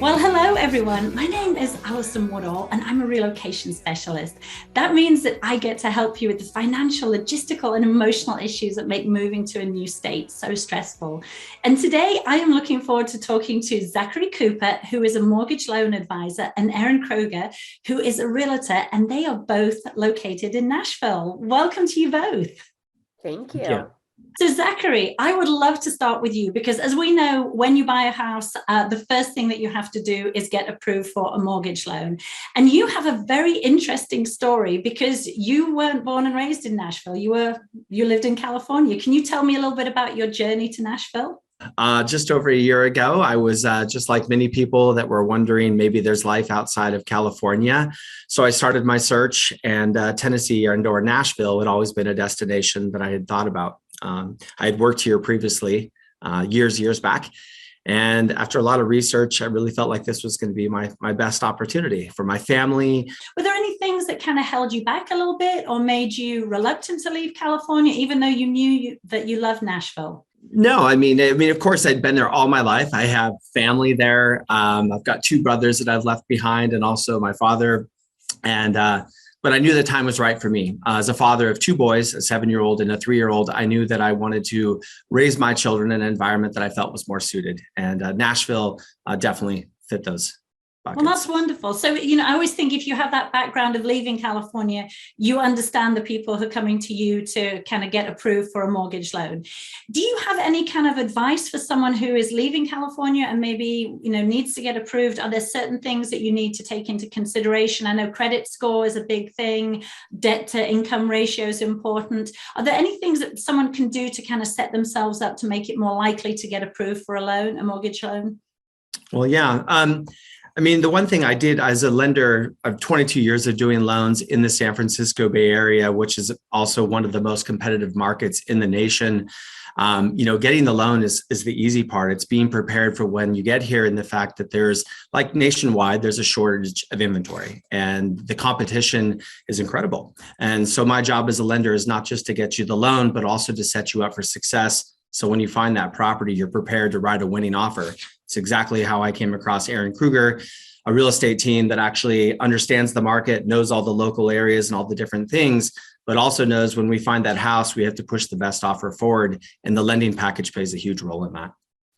Well, hello, everyone. My name is Alison Woodall, and I'm a relocation specialist. That means that I get to help you with the financial, logistical, and emotional issues that make moving to a new state so stressful. And today, I am looking forward to talking to Zackry Cooper, who is a mortgage loan advisor, and Erin Krueger, who is a realtor, and they are both located in Nashville. Welcome to you both. Thank you. Thank you. So Zackry, I would love to start with you because as we know, when you buy a house, the first thing that you have to do is get approved for a mortgage loan. And you have a very interesting story because you weren't born and raised in Nashville. You lived in California. Can you tell me a little bit about your journey to Nashville? Just over a year ago, I was just like many people that were wondering maybe there's life outside of California. So I started my search, and Tennessee or Nashville had always been a destination that I had thought about. I had worked here previously, years back. And after a lot of research, I really felt like this was going to be my best opportunity for my family. Were there any things that kind of held you back a little bit or made you reluctant to leave California, even though you knew that you loved Nashville? No, I mean, of course, I'd been there all my life. I have family there. I've got two brothers that I've left behind, and also my father. But I knew the time was right for me. As a father of two boys, a 7-year-old and a 3-year-old, I knew that I wanted to raise my children in an environment that I felt was more suited. And Nashville definitely fit those buckets. Well, that's wonderful. So, I always think if you have that background of leaving California, you understand the people who are coming to you to kind of get approved for a mortgage loan. Do you have any kind of advice for someone who is leaving California and maybe, needs to get approved? Are there certain things that you need to take into consideration? I know credit score is a big thing. Debt to income ratio is important. Are there any things that someone can do to kind of set themselves up to make it more likely to get approved for a mortgage loan? Well, yeah. I mean, the one thing I did as a lender of 22 years of doing loans in the San Francisco Bay Area, which is also one of the most competitive markets in the nation, getting the loan is the easy part. It's being prepared for when you get here, and the fact that there's, like nationwide, there's a shortage of inventory and the competition is incredible. And so my job as a lender is not just to get you the loan, but also to set you up for success. So when you find that property, you're prepared to write a winning offer. It's exactly how I came across Erin Krueger, a real estate team that actually understands the market, knows all the local areas and all the different things, but also knows when we find that house, we have to push the best offer forward. And the lending package plays a huge role in that.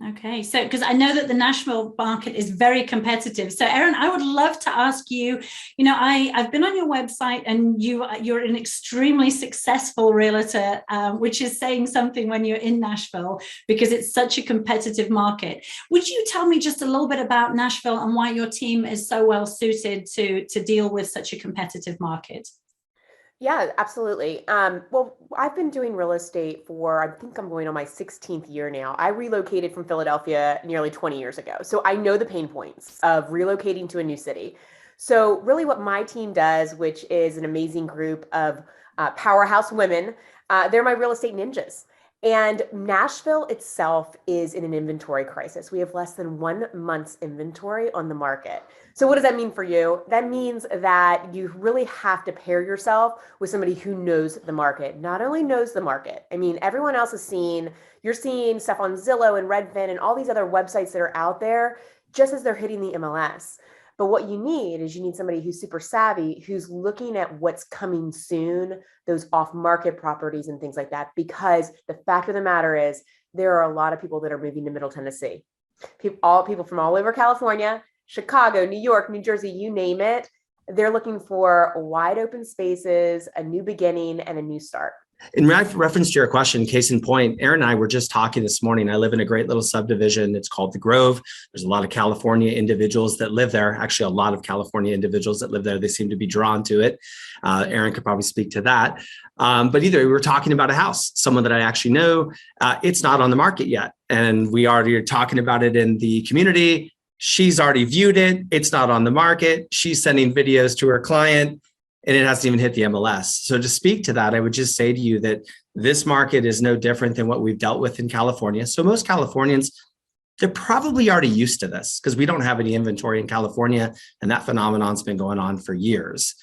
Okay, so because I know that the Nashville market is very competitive. So Erin, I would love to ask you, I've been on your website and you're an extremely successful realtor, which is saying something when you're in Nashville because it's such a competitive market. Would you tell me just a little bit about Nashville and why your team is so well suited to deal with such a competitive market? Yeah, absolutely. Well, I've been doing real estate for, I think I'm going on my 16th year now. I relocated from Philadelphia nearly 20 years ago. So I know the pain points of relocating to a new city. So really what my team does, which is an amazing group of powerhouse women, they're my real estate ninjas. And Nashville itself is in an inventory crisis. We have less than 1 month's inventory on the market. So what does that mean for you? That means that you really have to pair yourself with somebody who knows the market. Not only knows the market, I mean, everyone else you're seeing stuff on Zillow and Redfin and all these other websites that are out there just as they're hitting the MLS. But what you need somebody who's super savvy, who's looking at what's coming soon, those off-market properties and things like that, because the fact of the matter is there are a lot of people that are moving to Middle Tennessee. People from all over California, Chicago, New York, New Jersey, you name it. They're looking for wide open spaces, a new beginning, and a new start. In reference to your question, case in point, Erin and I were just talking this morning. I live in a great little subdivision. It's called The Grove. There's a lot of California individuals that live there. Actually, a lot of California individuals that live there. They seem to be drawn to it. Erin could probably speak to that. But either we were talking about a house, someone that I actually know. It's not on the market yet. And we already are talking about it in the community. She's already viewed it. It's not on the market. She's sending videos to her client, and it hasn't even hit the MLS. So to speak to that, I would just say to you that this market is no different than what we've dealt with in California. So most Californians, they're probably already used to this because we don't have any inventory in California, and that phenomenon's been going on for years.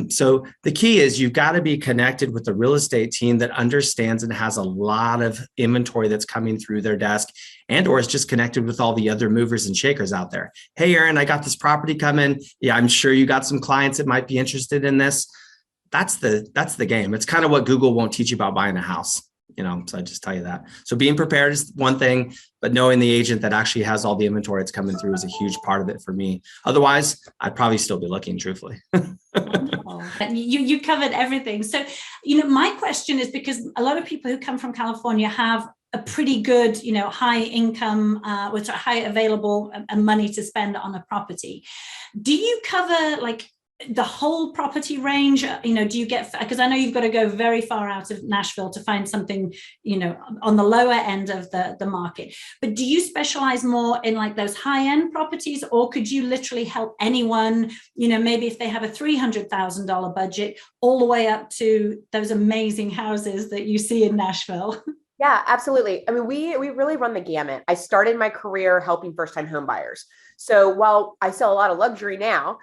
So the key is you've got to be connected with the real estate team that understands and has a lot of inventory that's coming through their desk, and or is just connected with all the other movers and shakers out there. Hey, Erin, I got this property coming. Yeah, I'm sure you got some clients that might be interested in this. That's the game. It's kind of what Google won't teach you about buying a house. So I just tell you that. So being prepared is one thing, but knowing the agent that actually has all the inventory that's coming through is a huge part of it for me. Otherwise, I'd probably still be looking, truthfully. You covered everything. So, my question is, because a lot of people who come from California have a pretty good, high income, with high available and money to spend on a property. Do you cover like the whole property range? Do you get, because I know you've got to go very far out of Nashville to find something, on the lower end of the market, but do you specialize more in like those high end properties, or could you literally help anyone, maybe if they have a $300,000 budget, all the way up to those amazing houses that you see in Nashville? Yeah, absolutely. I mean, we really run the gamut. I started my career helping first-time home buyers. So while I sell a lot of luxury now,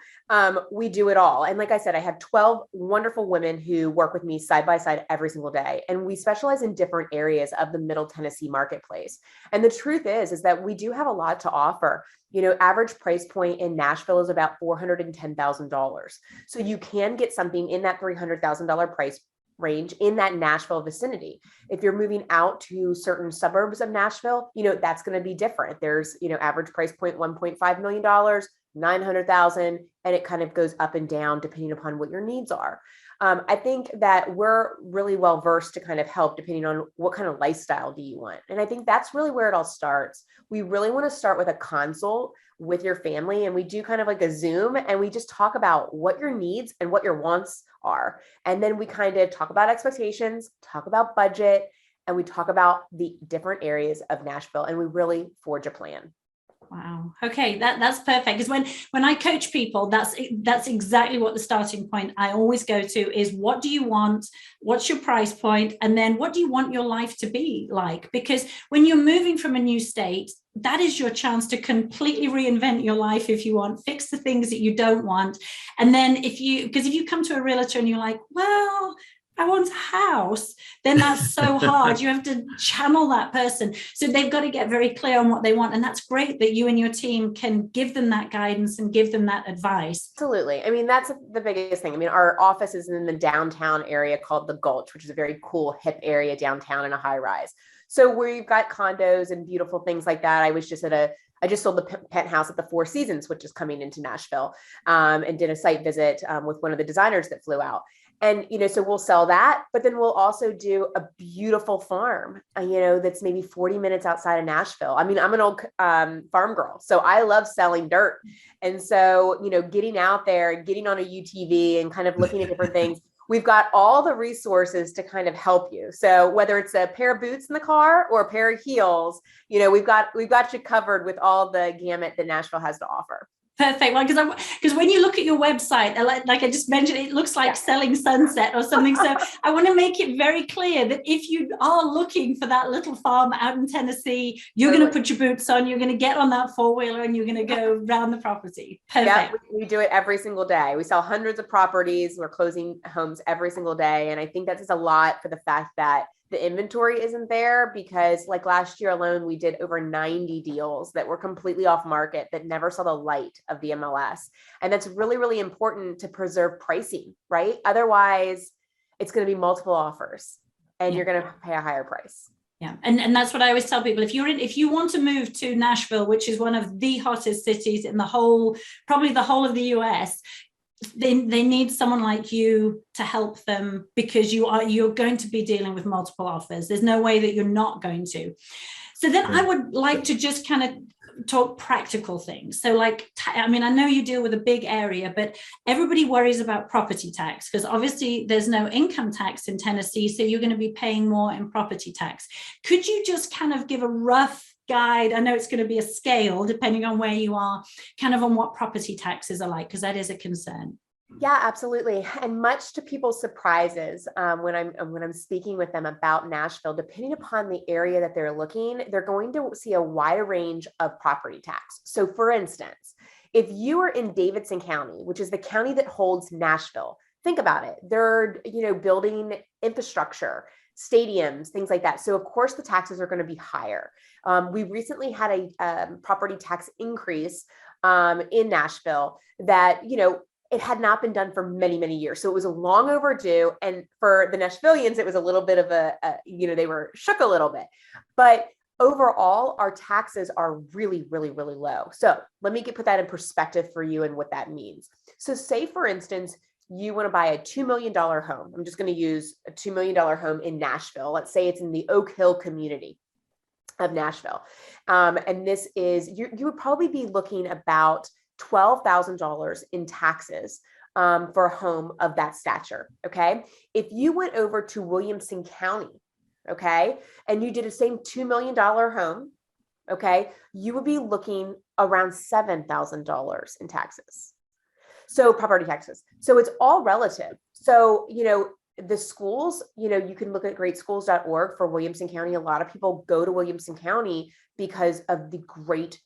we do it all. And like I said, I have 12 wonderful women who work with me side by side every single day. And we specialize in different areas of the Middle Tennessee marketplace. And the truth is that we do have a lot to offer. Average price point in Nashville is about $410,000. So you can get something in that $300,000 price range in that Nashville vicinity. If you're moving out to certain suburbs of Nashville, that's going to be different. There's, average price point $1.5 million, 900,000, and it kind of goes up and down depending upon what your needs are. I think that we're really well versed to kind of help depending on what kind of lifestyle do you want. And I think that's really where it all starts. We really want to start with a consult with your family, and we do kind of like a Zoom, and we just talk about what your needs and what your wants are. And then we kind of talk about expectations, talk about budget, and we talk about the different areas of Nashville, and we really forge a plan. Wow. Okay, that's perfect. Because when I coach people, that's exactly what the starting point I always go to is, what do you want? What's your price point? And then what do you want your life to be like? Because when you're moving from a new state, that is your chance to completely reinvent your life if you want, fix the things that you don't want. And then because if you come to a realtor and you're like, well, I want a house, then that's so hard. You have to channel that person. So they've got to get very clear on what they want. And that's great that you and your team can give them that guidance and give them that advice. Absolutely. I mean, that's the biggest thing. I mean, our office is in the downtown area called the Gulch, which is a very cool, hip area downtown in a high rise. So we've got condos and beautiful things like that. I just sold the penthouse at the Four Seasons, which is coming into Nashville, and did a site visit with one of the designers that flew out. And, so we'll sell that, but then we'll also do a beautiful farm, that's maybe 40 minutes outside of Nashville. I mean, I'm an old farm girl, so I love selling dirt. And so, getting out there, getting on a UTV and kind of looking at different things, we've got all the resources to kind of help you. So whether it's a pair of boots in the car or a pair of heels, we've got you covered with all the gamut that Nashville has to offer. Perfect. Well, because when you look at your website, like I just mentioned, it looks like selling sunset or something. So I want to make it very clear that if you are looking for that little farm out in Tennessee, you're going to put your boots on, you're going to get on that four-wheeler, and you're going to go around the property. Perfect. Yeah, we do it every single day. We sell hundreds of properties. We're closing homes every single day. And I think that says a lot for the fact that the inventory isn't there, because like last year alone, we did over 90 deals that were completely off market that never saw the light of the MLS. And that's really, really important to preserve pricing, right? Otherwise, it's going to be multiple offers and you're going to pay a higher price. Yeah. And that's what I always tell people. If you want to move to Nashville, which is one of the hottest cities in probably the whole of the US, they need someone like you to help them, because you're going to be dealing with multiple offers. There's no way that you're not going to. So then I would like to just kind of talk practical things. So I know you deal with a big area, but everybody worries about property tax, because obviously there's no income tax in Tennessee. So you're going to be paying more in property tax. Could you just kind of give a rough guide? I know it's going to be a scale depending on where you are, kind of on what property taxes are like, because that is a concern. Yeah, absolutely. And much to people's surprises, when I'm speaking with them about Nashville, depending upon the area that they're looking, they're going to see a wide range of property tax. So for instance, If you are in Davidson County, which is the county that holds Nashville, think about it. They're, building infrastructure, stadiums, things like that. So of course the taxes are going to be higher. We recently had a property tax increase in Nashville that, it had not been done for many, many years. So it was a long overdue. And for the Nashvillians, it was a little bit of they were shook a little bit. But overall, our taxes are really, really, really low. So let me put that in perspective for you and what that means. So say, for instance, you want to buy a $2 million home. I'm just going to use a $2 million home in Nashville. Let's say it's in the Oak Hill community of Nashville. And this is, you would probably be looking about $12,000 in taxes for a home of that stature. Okay. If you went over to Williamson County, okay, and you did the same $2 million home, okay, you would be looking around $7,000 in taxes. So property taxes. So it's all relative. So, the schools, you can look at greatschools.org for Williamson County. A lot of people go to Williamson County because of the great,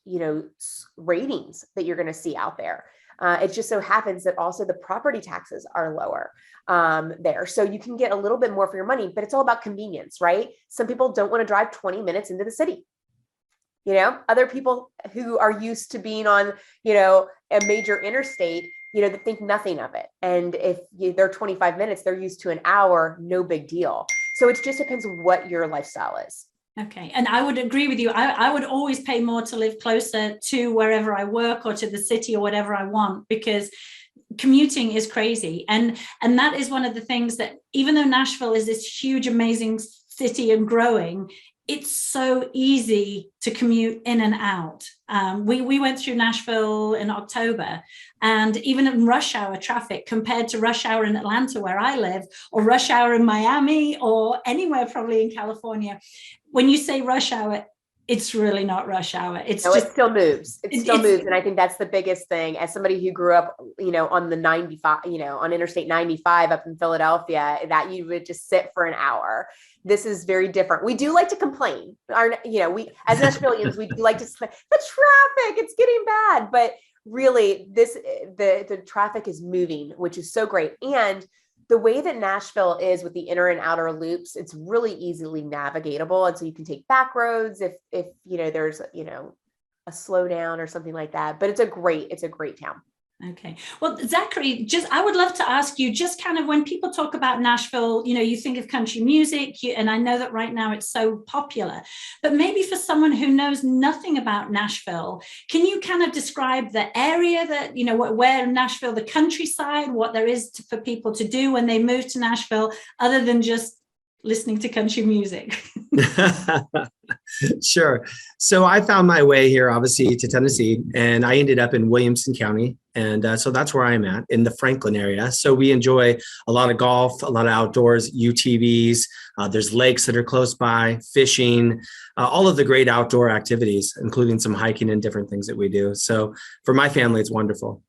ratings that you're going to see out there. It just so happens that also the property taxes are lower there. So you can get a little bit more for your money, but it's all about convenience, right? Some people don't want to drive 20 minutes into the city. Other people who are used to being on, a major interstate, that think nothing of it. And if they're 25 minutes, they're used to an hour, no big deal. So it just depends what your lifestyle is. Okay. And I would agree with you. I would always pay more to live closer to wherever I work or to the city or whatever I want, because commuting is crazy. And that is one of the things that, even though Nashville is this huge, amazing city and growing, it's so easy to commute in and out. We went through Nashville in October, and even in rush hour traffic compared to rush hour in Atlanta, where I live, or rush hour in Miami, or anywhere probably in California, when you say rush hour, it's really not rush hour. It still moves. It still moves. And I think that's the biggest thing. As somebody who grew up, on the 95, on Interstate 95 up in Philadelphia, that you would just sit for an hour. This is very different. We do like to complain. We as Nashvillians, we do like to say, the traffic, it's getting bad. But really, the traffic is moving, which is so great. And the way that Nashville is with the inner and outer loops, it's really easily navigatable. And so you can take back roads if there's, a slowdown or something like that. But it's a great town. Okay. Well, Zackry, I would love to ask you, just kind of, when people talk about Nashville, you think of country music, and I know that right now it's so popular, but maybe for someone who knows nothing about Nashville, can you kind of describe the area that, where Nashville, the countryside, what there is for people to do when they move to Nashville, other than just listening to country music? Sure. So I found my way here, obviously, to Tennessee, and I ended up in Williamson County. And so that's where I'm at, in the Franklin area. So we enjoy a lot of golf, a lot of outdoors, UTVs. There's lakes that are close by, fishing, all of the great outdoor activities, including some hiking and different things that we do. So for my family, it's wonderful.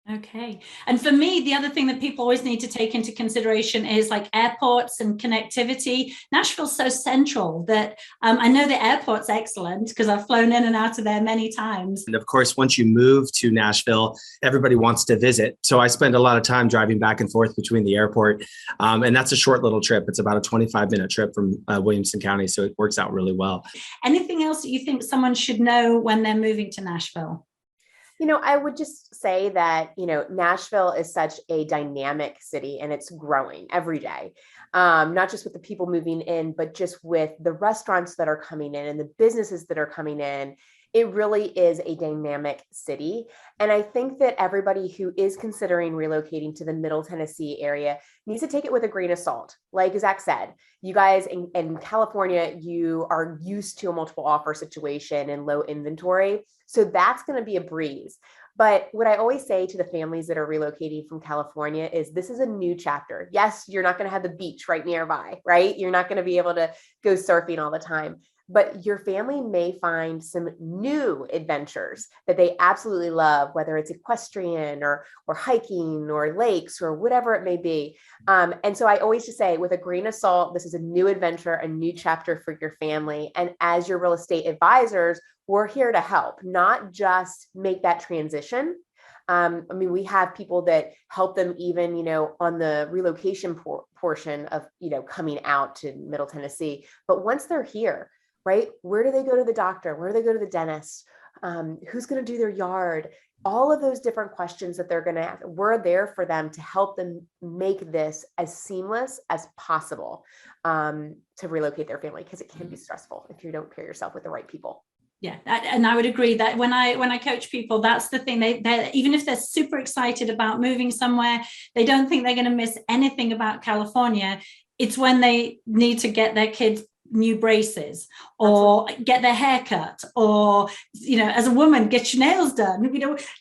Okay. And for me, the other thing that people always need to take into consideration is like airports and connectivity. Nashville's so central that I know the airport's excellent because I've flown in and out of there many times. And of course, once you move to Nashville, everybody wants to visit. So I spend a lot of time driving back and forth between the airport. And that's a short little trip. It's about a 25-minute trip from Williamson County. So it works out really well. Anything else that you think someone should know when they're moving to Nashville? I would just say that, Nashville is such a dynamic city, and it's growing every day. Not just with the people moving in, but just with the restaurants that are coming in and the businesses that are coming in. It really is a dynamic city. And I think that everybody who is considering relocating to the Middle Tennessee area needs to take it with a grain of salt. Like Zach said, you guys in California, you are used to a multiple offer situation and low inventory. So that's going to be a breeze. But what I always say to the families that are relocating from California is this is a new chapter. Yes, you're not going to have the beach right nearby, right? You're not going to be able to go surfing all the time. But your family may find some new adventures that they absolutely love, whether it's equestrian or hiking or lakes or whatever it may be. And so I always just say, with a grain of salt, this is a new adventure, a new chapter for your family. And as your real estate advisors, we're here to help, not just make that transition, I mean, we have people that help them even, on the relocation portion of, coming out to Middle Tennessee. But once they're here, right, where do they go to the doctor? Where do they go to the dentist? Who's going to do their yard? All of those different questions that they're going to have, we're there for them to help them make this as seamless as possible to relocate their family, because it can be stressful if you don't pair yourself with the right people. Yeah, and I would agree that when I coach people, that's the thing. They even if they're super excited about moving somewhere, they don't think they're going to miss anything about California. It's when they need to get their kids new braces or get their hair cut, or as a woman, get your nails done,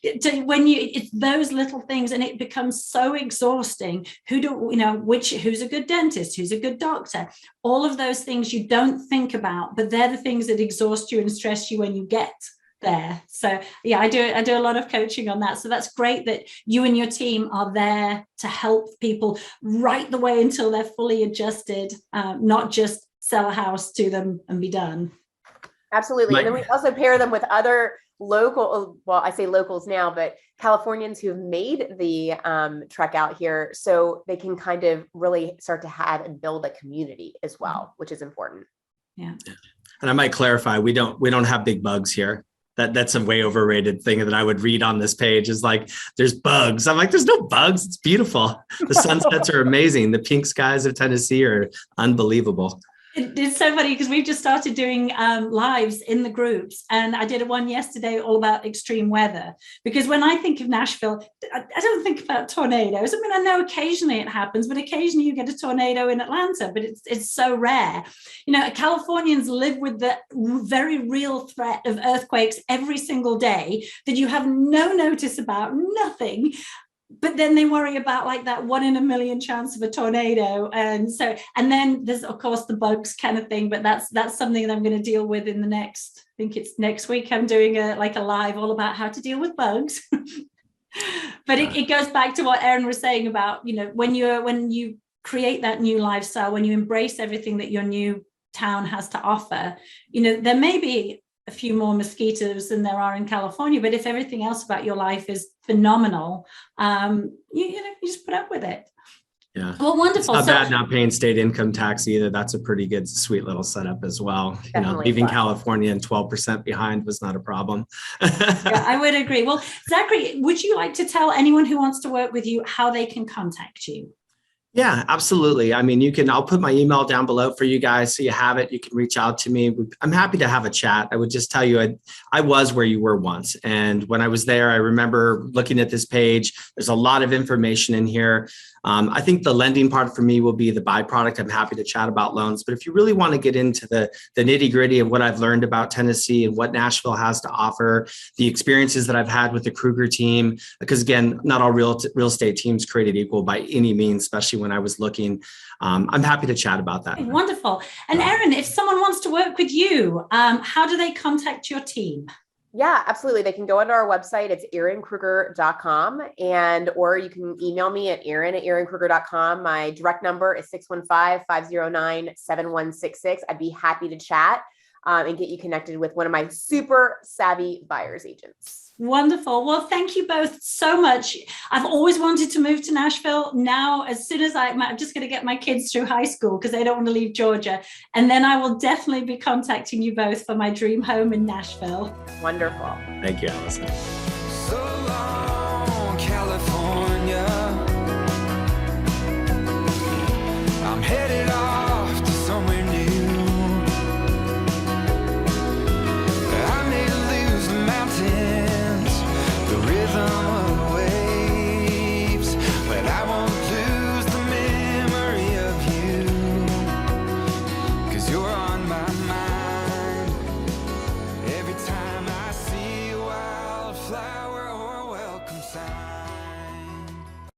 it's those little things, and it becomes so exhausting. Who's a good dentist, who's a good doctor, all of those things you don't think about, but they're the things that exhaust you and stress you when you get there. So yeah, I do a lot of coaching on that. So that's great that you and your team are there to help people right the way until they're fully adjusted, not just sell a house to them and be done. Absolutely. And then we also pair them with other local, well, I say locals now, but Californians who've made the trek out here, so they can kind of really start to have and build a community as well, which is important. Yeah. And I might clarify, we don't have big bugs here. That's a way overrated thing that I would read on this page, is like, there's bugs. I'm like, there's no bugs. It's beautiful. The sunsets are amazing. The pink skies of Tennessee are unbelievable. It's so funny because we've just started doing lives in the groups, and I did one yesterday all about extreme weather, because when I think of Nashville, I don't think about tornadoes. I mean, I know occasionally it happens, but occasionally you get a tornado in Atlanta, but it's so rare. Californians live with the very real threat of earthquakes every single day that you have no notice about, nothing. But then they worry about like that 1 in a million chance of a tornado. And then there's of course the bugs kind of thing, but that's something that I'm going to deal with in the next, I think it's next week, I'm doing a live all about how to deal with bugs. But it goes back to what Erin was saying about, when you create that new lifestyle, when you embrace everything that your new town has to offer, there may be a few more mosquitoes than there are in California, but if everything else about your life is phenomenal, you just put up with it. Yeah. Well, wonderful. It's not bad not paying state income tax either. That's a pretty good, sweet little setup as well. Leaving California and 12% behind was not a problem. Yeah, I would agree. Well, Zackry, would you like to tell anyone who wants to work with you how they can contact you? Yeah, absolutely. I mean, I'll put my email down below for you guys so you have it. You can reach out to me. I'm happy to have a chat. I would just tell you, I was where you were once. And when I was there, I remember looking at this page. There's a lot of information in here. I think the lending part for me will be the byproduct. I'm happy to chat about loans. But if you really want to get into the nitty gritty of what I've learned about Tennessee and what Nashville has to offer, the experiences that I've had with the Krueger team, because again, not all real estate teams created equal by any means, especially when I was looking. I'm happy to chat about that. Wonderful. And Erin, if someone wants to work with you, how do they contact your team? Yeah, absolutely. They can go onto our website. It's erinkrueger.com, or you can email me at erin@erinkrueger.com. My direct number is 615-509-7166. I'd be happy to chat and get you connected with one of my super savvy buyer's agents. Wonderful. Well, thank you both so much. I've always wanted to move to Nashville. Now, as soon as I'm just going to get my kids through high school because they don't want to leave Georgia. And then I will definitely be contacting you both for my dream home in Nashville. Wonderful. Thank you, Alison. So long, California.